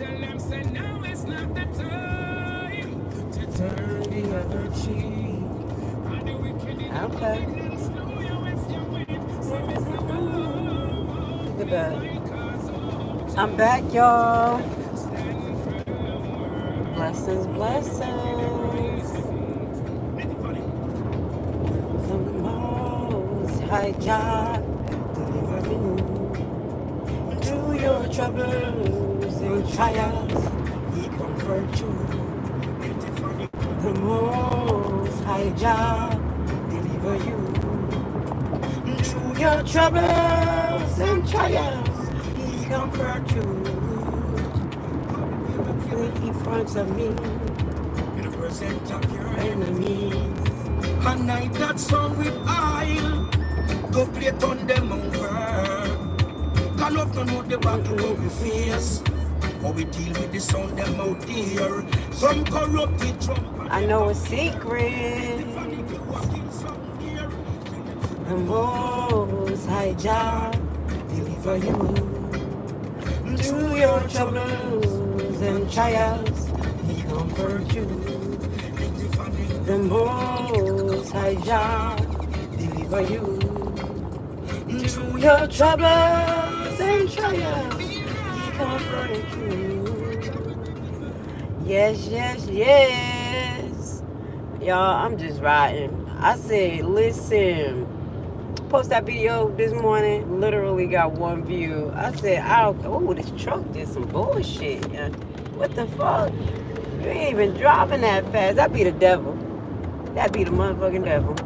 tell them say now is not the time to turn the other cheek. And the wicked in the Okay. wicked slow you waste your weight. So Mr. Look at that. Like us out I'm back, y'all. stand firm. Blessings, blessings. The most high God deliver me through your troubles and trials. He comfort you. The most high God deliver you through your troubles and trials. He comfort you in front of me, in the presence of your enemies. A night that song with oil, go play on them over. Can often know the battle of we face. How we deal with the sound them out there. Some corrupted drum. I know a secret. The most high Jah deliver you through your troubles and trials. He comfort you. The most high Jah deliver you through your troubles and trials. He comfort you. Yes, yes, yes. Y'all, I'm just riding. I said, listen. Post that video this morning, literally got 1 view. I said, oh, this truck did some bullshit. What the fuck? You ain't even driving that fast. That be the devil. That be the motherfucking devil.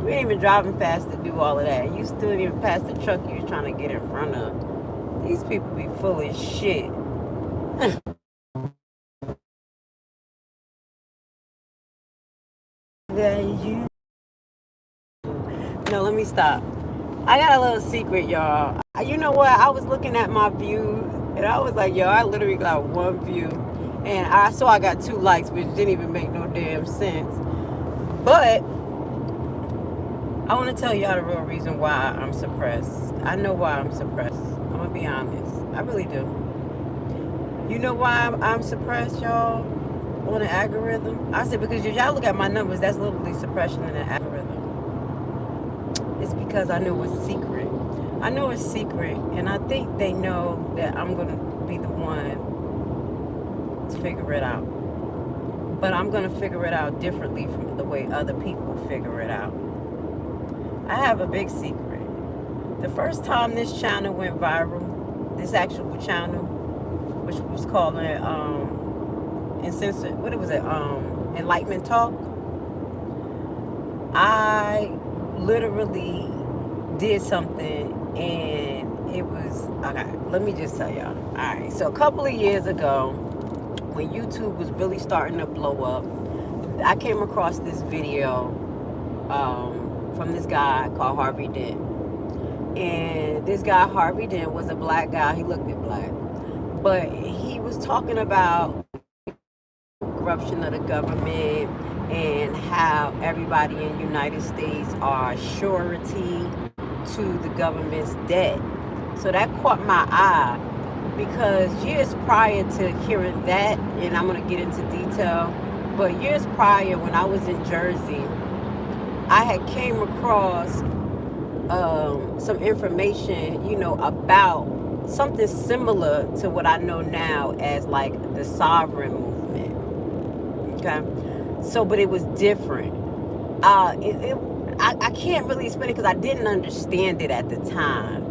You ain't even driving fast to do all of that. You still didn't even pass the truck you was trying to get in front of. These people be full of shit. That you. No, let me stop. I got a little secret, y'all. You know what? I was looking at my view, and I was like, yo, I literally got 1 view. And I saw I got 2 likes, which didn't even make no damn sense. But I want to tell y'all the real reason why I'm suppressed. I know why I'm suppressed. I'm going to be honest. I really do. You know why I'm suppressed, y'all, on the algorithm? I said, because if y'all look at my numbers, that's literally suppression in the algorithm. It's because I know it's secret. I know it's secret, and I think they know that I'm going to be the one to figure it out. But I'm going to figure it out differently from the way other people figure it out. I have a big secret. The first time this channel went viral, this actual channel, which was called Enlightenment Talk, I literally did something, and it was, okay, let me just tell y'all. All right, so a couple of years ago, when YouTube was really starting to blow up, I came across this video from this guy called Harvey Dent. And this guy, Harvey Dent, was a black guy. He looked at black. But he was talking about corruption of the government and how everybody in the United States are surety to the government's debt. So that caught my eye, because years prior to hearing that, and I'm going to get into detail, but years prior when I was in Jersey, I had came across some information, about something similar to what I know now as like the sovereign movement. Okay, so but it was different. I can't really explain it because I didn't understand it at the time.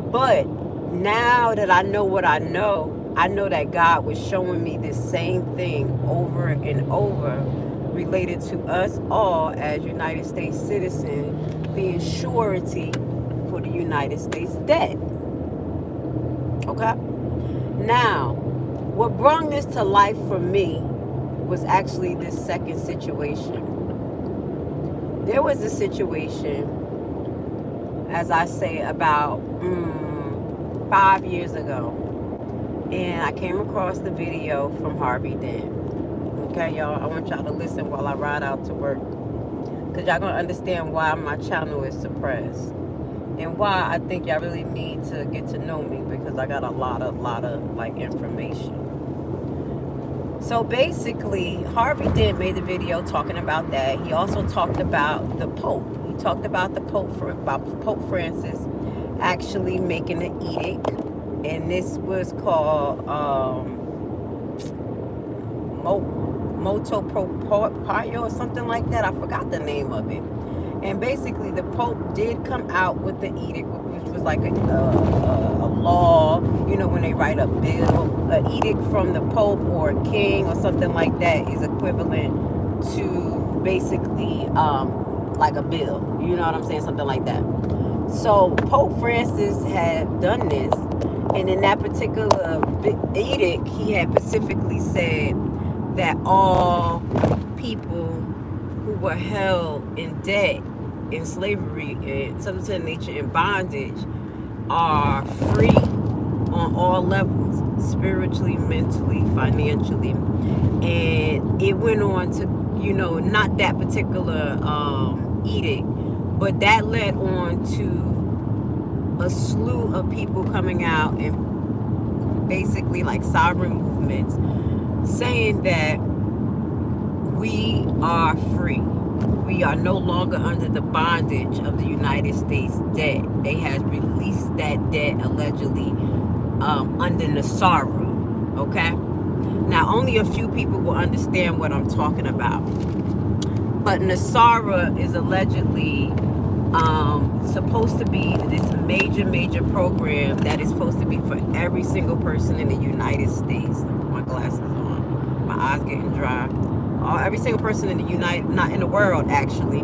But now that I know what I know that God was showing me this same thing over and over, related to us all as United States citizens being surety for the United States debt. Okay? Now, what brought this to life for me was actually this second situation. There was a situation, as I say, about 5 years ago, and I came across the video from Harvey Dent. Okay, y'all, I want y'all to listen while I ride out to work, because y'all gonna understand why my channel is suppressed. and why I think y'all really need to get to know me, because I got a lot of like information. So basically, Harvey Dent made the video talking about that. He also talked about the Pope. He talked about about Pope Francis actually making an edict, and this was called Moto Proprio or something like that. I forgot the name of it. And basically, the Pope did come out with the edict, which was like a law. You know, when they write a bill, an edict from the Pope or a king or something like that is equivalent to basically like a bill. You know what I'm saying? Something like that. So Pope Francis had done this, and in that particular edict, he had specifically said that all people who were held in debt, in slavery, and something to that nature, in bondage, are free on all levels, spiritually, mentally, financially. And it went on to, you know, not that particular edict, but that led on to a slew of people coming out and basically like sovereign movements saying that we are free. We are no longer under the bondage of the United States debt. They has released that debt allegedly under Nassara. Okay? Now, only a few people will understand what I'm talking about. But Nassara is allegedly supposed to be this major program that is supposed to be for every single person in the United States. Put my glasses on. My eyes getting dry. Every single person in the not in the world actually,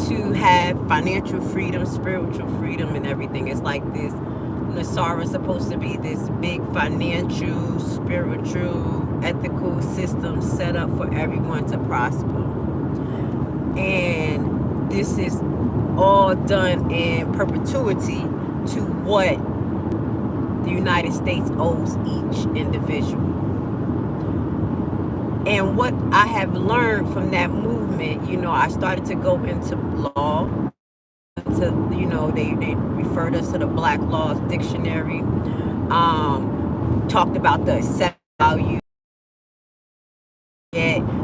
to have financial freedom, spiritual freedom, and everything. It's like this. Nassara is supposed to be this big financial, spiritual, ethical system set up for everyone to prosper. And this is all done in perpetuity to what the United States owes each individual. And what I have learned from that movement, you know, I started to go into law. You know, they referred us to the Black Laws Dictionary. Talked about the assessed value.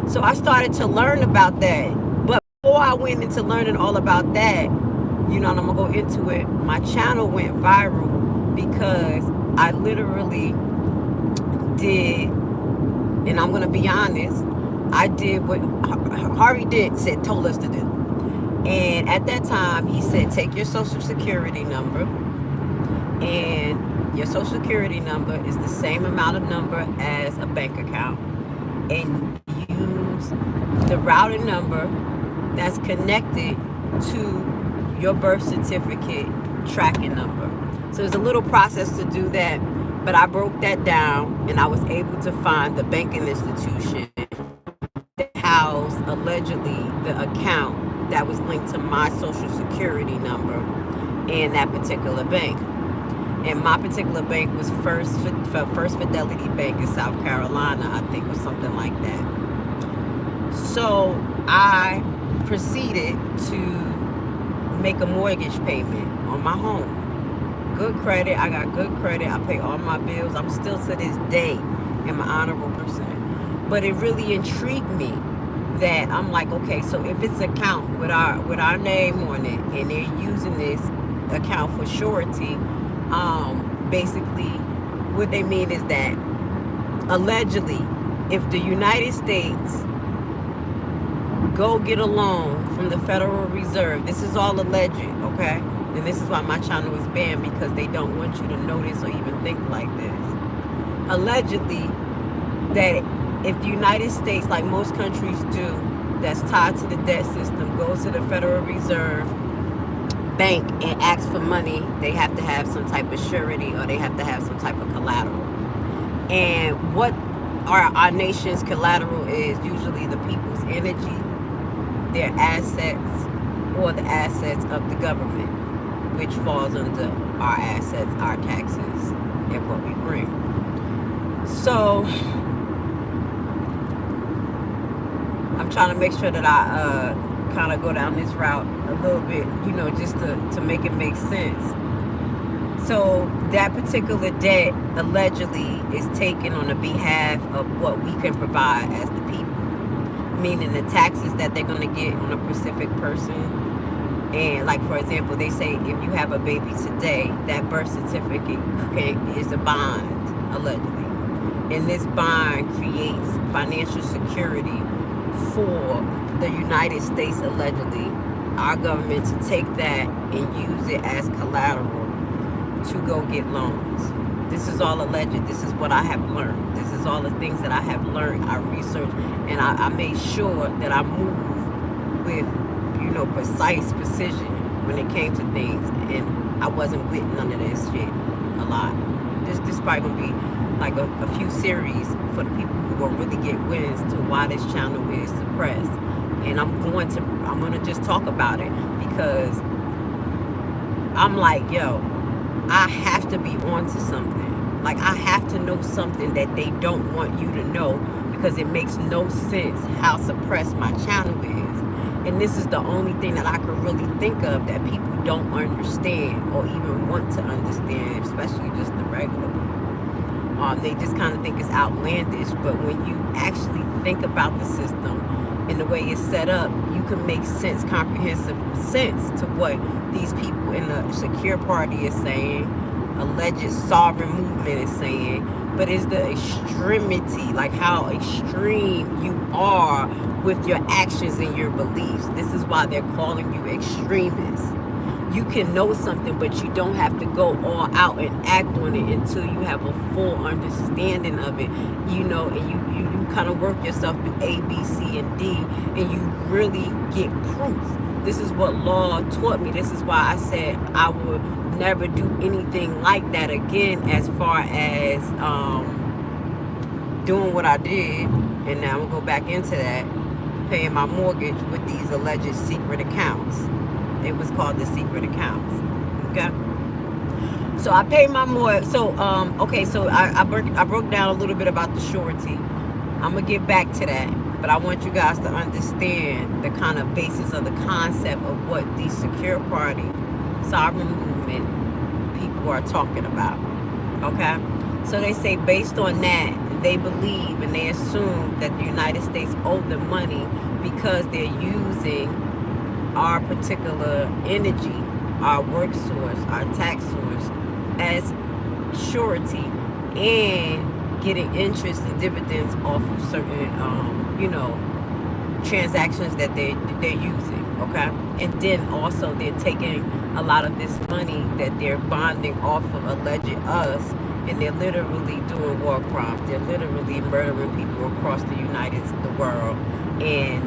So I started to learn about that. But before I went into learning all about that, you know, and I'm gonna go into it, my channel went viral because I literally did, and I'm gonna be honest, I did what Harvey told us to do. And at that time, he said, take your social security number, and your social security number is the same amount of number as a bank account, and use the routing number that's connected to your birth certificate tracking number. So there's a little process to do that, but I broke that down, and I was able to find the banking institution that housed allegedly the account that was linked to my social security number in that particular bank. And my particular bank was First Fidelity Bank in South Carolina, I think, or something like that. So I proceeded to make a mortgage payment on my home. Good credit. I got good credit. I pay all my bills. I'm still to this day an honorable person. But it really intrigued me that I'm like, okay, so if it's an account with our name on it, and they're using this account for surety, basically what they mean is that allegedly, if the United States go get a loan from the Federal Reserve, this is all alleged, okay? And this is why my channel is banned, because they don't want you to notice or even think like this. Allegedly, that if the United States, like most countries do, that's tied to the debt system, goes to the Federal Reserve Bank and asks for money, they have to have some type of surety, or they have to have some type of collateral. And what our nation's collateral is usually the people's energy, their assets, or the assets of the government, which falls under our assets, our taxes, and what we bring. So I'm trying to make sure that I kind of go down this route a little bit, just to make it make sense. So that particular debt allegedly is taken on the behalf of what we can provide as the people, meaning the taxes that they're going to get on a specific person. And like, for example, they say if you have a baby today, that birth certificate is a bond, allegedly. And this bond creates financial security for the United States, allegedly, our government, to take that and use it as collateral to go get loans. This is all alleged. This is what I have learned. This is all the things that I have learned. I researched, and I made sure that I move with precise precision when it came to things, and I wasn't with none of this shit a lot. This probably gonna be like a few series for the people who gonna really get wins to why this channel is suppressed. And I'm gonna just talk about it because I'm like, yo, I have to be onto something. Like, I have to know something that they don't want you to know, because it makes no sense how suppressed my channel is. And this is the only thing that I could really think of that people don't understand or even want to understand, especially just the regular people. They just kind of think it's outlandish, but when you actually think about the system and the way it's set up, you can make sense, comprehensive sense to what these people in the Secure Party is saying, alleged sovereign movement is saying. But it's the extremity, like how extreme you are with your actions and your beliefs. This is why they're calling you extremists. You can know something, but you don't have to go all out and act on it until you have a full understanding of it, and you kind of work yourself through A, B, C, and D, and you really get proof. This is what law taught me. This is why I said I would never do anything like that again, as far as doing what I did. And now I'm gonna go back into that, paying my mortgage with these alleged secret accounts. It was called the secret accounts. Okay, so I paid my mortgage. So so I broke down a little bit about the surety. I'm gonna get back to that, but I want you guys to understand the kind of basis of the concept of what the Secure Party, sovereign movement people are talking about. Okay, so they say based on that, they believe and they assume that the United States owe them money because they're using our particular energy, our work source, our tax source as surety, and getting interest and dividends off of certain transactions that they're using. Okay, and then also they're taking a lot of this money that they're bonding off of alleged us, and they're literally doing war crimes. They're literally murdering people across the world. And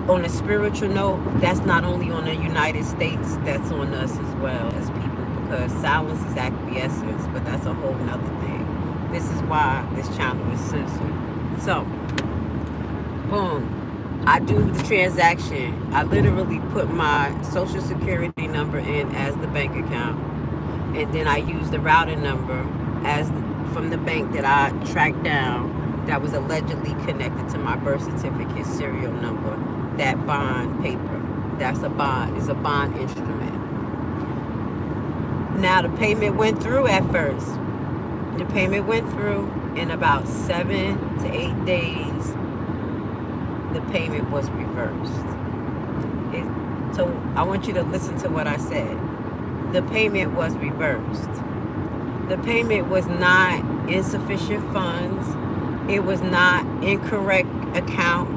on a spiritual note, that's not only on the United States, that's on us as well as people, because silence is acquiescence, but that's a whole nother thing. This is why this channel is censored. So, boom. I do the transaction. I literally put my social security number in as the bank account, and then I use the routing number from the bank that I tracked down that was allegedly connected to my birth certificate serial number. That bond paper, that's a bond, is a bond instrument. Now the payment went through at first. The payment went through in about 7 to 8 days. The payment was reversed. So I want you to listen to what I said. The payment was reversed. The payment was not insufficient funds. It was not incorrect account.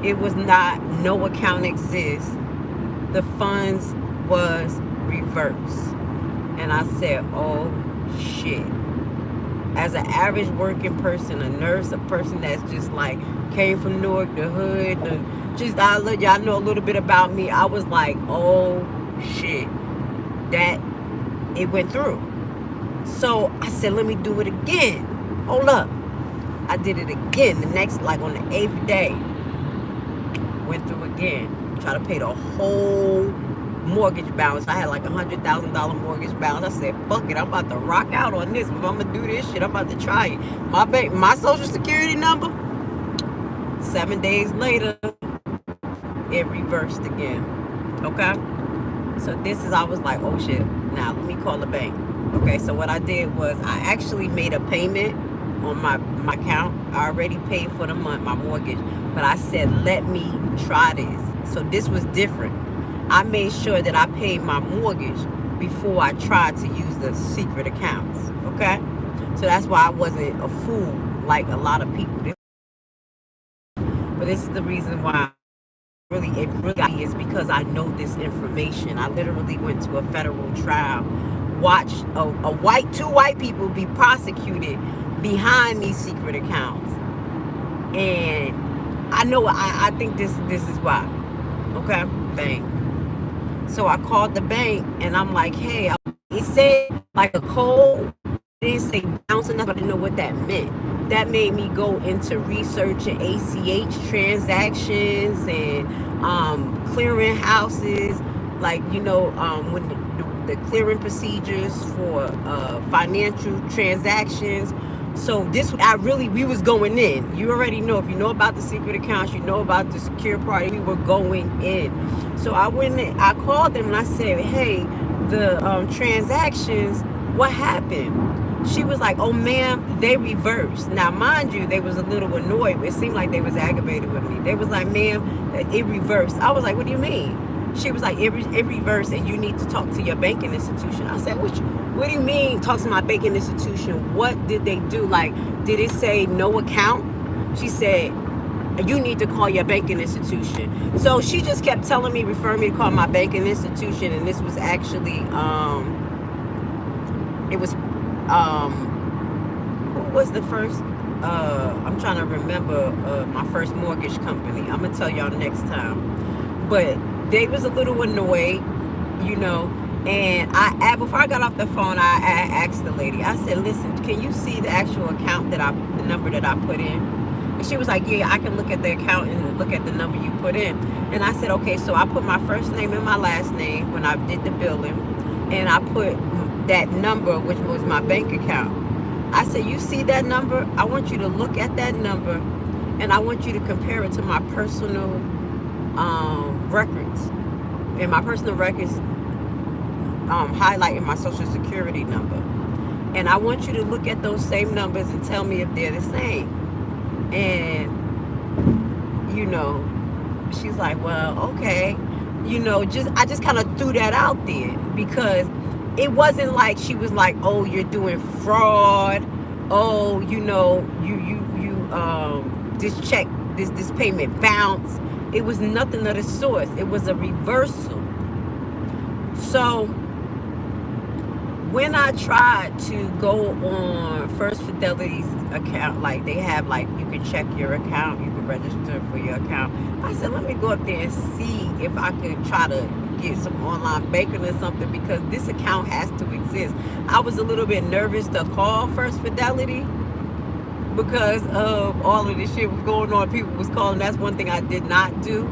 It was not no account exists. The funds was reversed. And I said, oh shit. As an average working person, a nurse, a person that's just like came from Newark, the hood, y'all know a little bit about me. I was like, oh shit, that it went through. So I said, let me do it again. Hold up. I did it again. The next, like on the 8th day, went through again. Try to pay the whole mortgage balance. I had like $100,000 mortgage balance. I said, fuck it, I'm about to rock out on this. If I'm gonna do this shit, I'm about to try it. My social security number, 7 days later, it reversed again. Okay, so I was like, oh shit, now let me call the bank. Okay, so what I did was I actually made a payment on my account. I already paid for the month, my mortgage, but I said, let me try this. So this was different. I made sure that I paid my mortgage before I tried to use the secret accounts. Okay, so that's why I wasn't a fool like a lot of people. But this is the reason why it really is, because I know this information. I literally went to a federal trial, watched two white people be prosecuted behind these secret accounts, and I know. I think this is why. Okay, bank. So I called the bank and I'm like, hey, it said like a code. It didn't say bounce enough. I didn't know what that meant. That made me go into researching ACH transactions and clearing houses, like, when the clearing procedures for financial transactions. So we was going in. You already know, if you know about the secret accounts, you know about the secure party, we were going in. So I went in, I called them and I said, hey, the transactions, what happened? She was like, oh ma'am, they reversed. Now mind you, they was a little annoyed. It seemed like they was aggravated with me. They was like, ma'am, it reversed. I was like, what do you mean? She was like, it reversed and you need to talk to your banking institution. I said, what do you mean talk to my banking institution? What did they do? Like, did it say no account? She said, you need to call your banking institution. So she just kept telling me, referring me to call my banking institution. And this was actually, who was the first, I'm trying to remember my first mortgage company. I'm going to tell y'all next time. But they was a little annoyed, and before I got off the phone, I asked the lady, I said, listen, can you see the actual account the number that I put in? And she was like, yeah, I can look at the account and look at the number you put in. And I said, okay, so I put my first name and my last name when I did the billing, and I put that number, which was my bank account. I said, you see that number? I want you to look at that number, and I want you to compare it to my personal records. And my personal records highlighting my social security number. And I want you to look at those same numbers and tell me if they're the same. And, she's like, well, okay. I just kind of threw that out there, because it wasn't like she was like, oh, you're doing fraud. Oh, you this check, this payment bounced. It was nothing of the source. It was a reversal. So when I tried to go on First Fidelity's account, like they have, like, you can check your account, you can register for your account. I said, let me go up there and see if I could try to get some online banking or something, because this account has to exist. I was a little bit nervous to call First Fidelity because of all of this shit was going on. People was calling. That's one thing I did not do.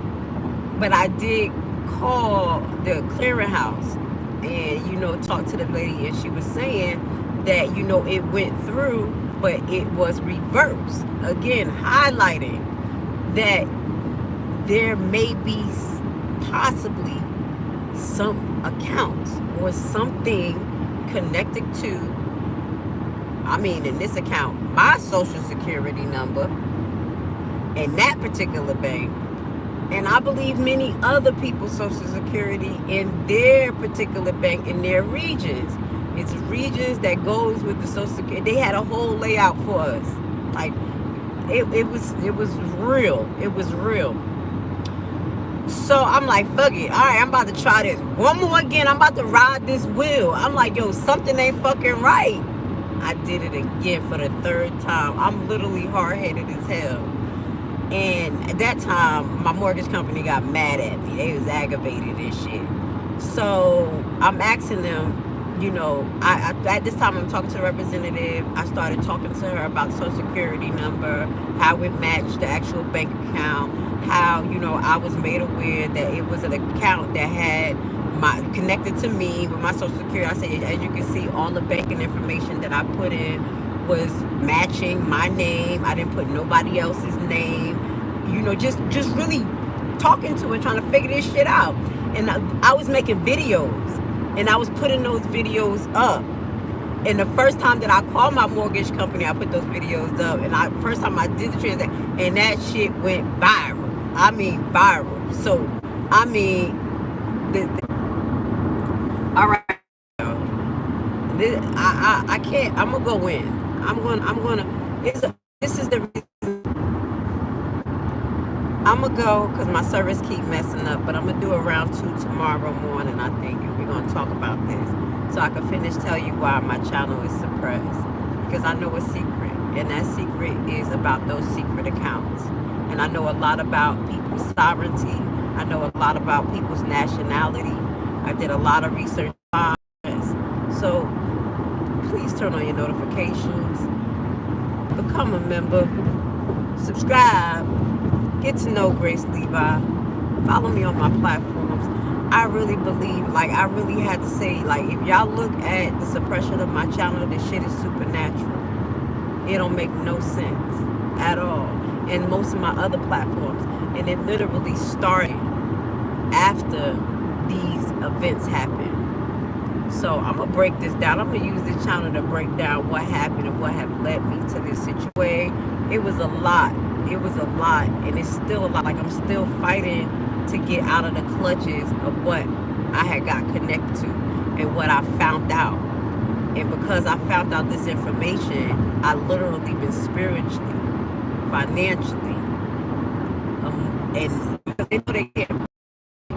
But I did call the clearinghouse and, talk to the lady, and she was saying that, it went through, but it was reversed. Again, highlighting that there may be possibly some accounts or something connected to, in this account, my social security number in that particular bank, and I believe many other people's social security in their particular bank in their regions. It's regions that goes with the social security. They had a whole layout for us. Like, it was real. It was real. So I'm like, fuck it. All right, I'm about to try this one more again. I'm about to ride this wheel. I'm like, yo, something ain't fucking right. I did it again for the third time. I'm literally hard-headed as hell. And at that time, my mortgage company got mad at me. They was aggravated and shit. So I'm asking them, at this time I'm talking to the representative. I started talking to her about social security number, how it matched the actual bank account, how, I was made aware that it was an account that had connected to me with my social security. I said, as you can see, all the banking information that I put in was matching my name. I didn't put nobody else's name. Just really talking to and trying to figure this shit out. And I was making videos, and I was putting those videos up. And the first time that I called my mortgage company, I put those videos up. And first time I did the transaction, and that shit went viral. I mean viral. So, I mean, all right. I can't. I'm gonna go in. This is the reason. I'm gonna go because my service keep messing up. But I'm gonna do a round 2 tomorrow morning, I think, and we're gonna talk about this so I can finish tell you why my channel is suppressed, because I know a secret, and that secret is about those secret accounts. And I know a lot about people's sovereignty. I know a lot about people's nationality. I did a lot of research on this. So please turn on your notifications, become a member, subscribe, get to know Grace Levi, follow me on my platforms. I really believe, like, I really had to say, like, if y'all look at the suppression of my channel, this shit is supernatural. It don't make no sense at all. And most of my other platforms, and it literally started after these events happened. So I'm gonna break this down. I'm gonna use this channel to break down what happened and what have led me to this situation. It was a lot. It was a lot, and it's still a lot. Like, I'm still fighting to get out of the clutches of what I had got connected to and what I found out. And because I found out this information, I literally been spiritually, financially, and they know they can't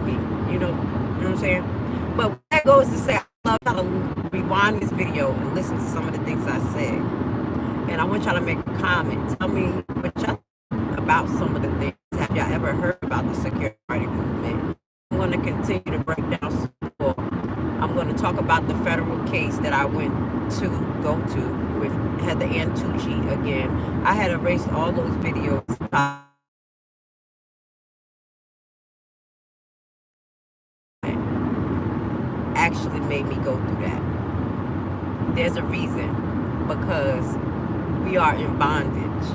me. You know what I'm saying? But that goes to say, I love how to rewind this video and listen to some of the things I said. And I want y'all to make a comment. Tell me what y'all think about some of the things. Have y'all ever heard about the Secure Party movement? I'm going to continue to break down some more. I'm going to talk about the federal case that I went to go to with Heather Ann Tucci again. I had erased all those videos. Actually made me go through that. There's a reason, because we are in bondage,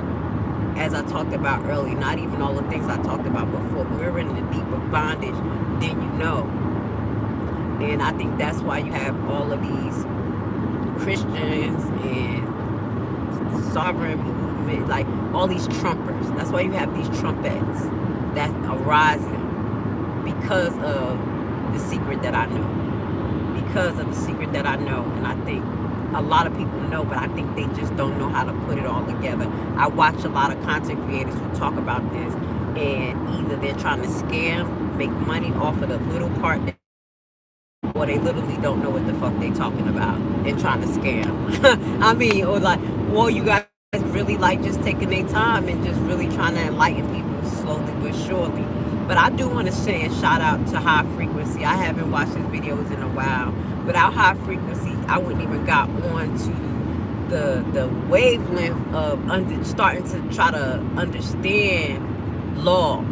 as I talked about earlier. Not even all the things I talked about before. We're in the deeper bondage than you know. And I think that's why you have all of these Christians and sovereign movement, like all these trumpers. That's why you have these trumpets that are rising, because of the secret that I know. Because of the secret that I know. And I think a lot of people know, but I think they just don't know how to put it all together. I watch a lot of content creators who talk about this, and either they're trying to scam, make money off of the little part, or they literally don't know what the fuck they talking about and trying to scam. I mean, or you guys really like just taking their time and just really trying to enlighten people slowly but surely. But I do want to say a shout out to High Frequency. I haven't watched his videos in a while. Without High Frequency, I wouldn't even got on to the wavelength of starting to try to understand law.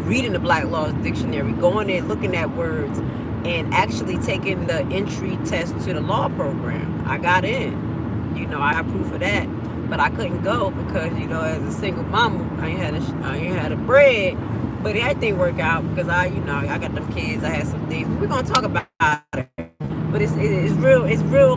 Reading the Black Laws Dictionary, going in, looking at words, and actually taking the entry test to the law program. I got in. You know, I have proof of that. But I couldn't go because, you know, as a single mama, I ain't had a bread. But everything worked out because I got them kids. I had some things. We're gonna talk about it. But it's real. It's real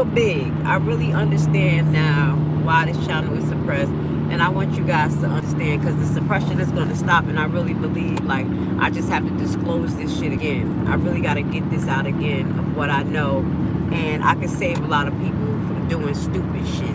big. I really understand now why this channel is suppressed, and I want you guys to understand, because the suppression is gonna stop. And I really believe, like, I just have to disclose this shit again. I really gotta get this out again of what I know, and I can save a lot of people from doing stupid shit.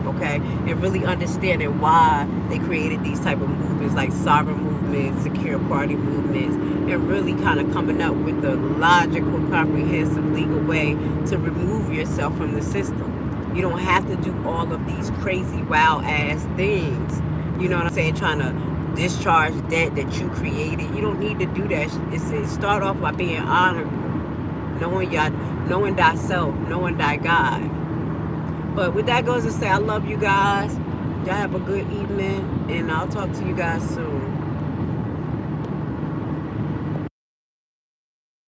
Okay, and really understanding why they created these type of movements like sovereign movements, secure party movements, and really kind of coming up with the logical, comprehensive, legal way to remove yourself from the system. You don't have to do all of these crazy, wild ass things. You know what I'm saying? Trying to discharge debt that you created. You don't need to do that. It start off by being honorable, knowing thyself, knowing thy God. But with that goes to say, I love you guys. Y'all have a good evening, and I'll talk to you guys soon.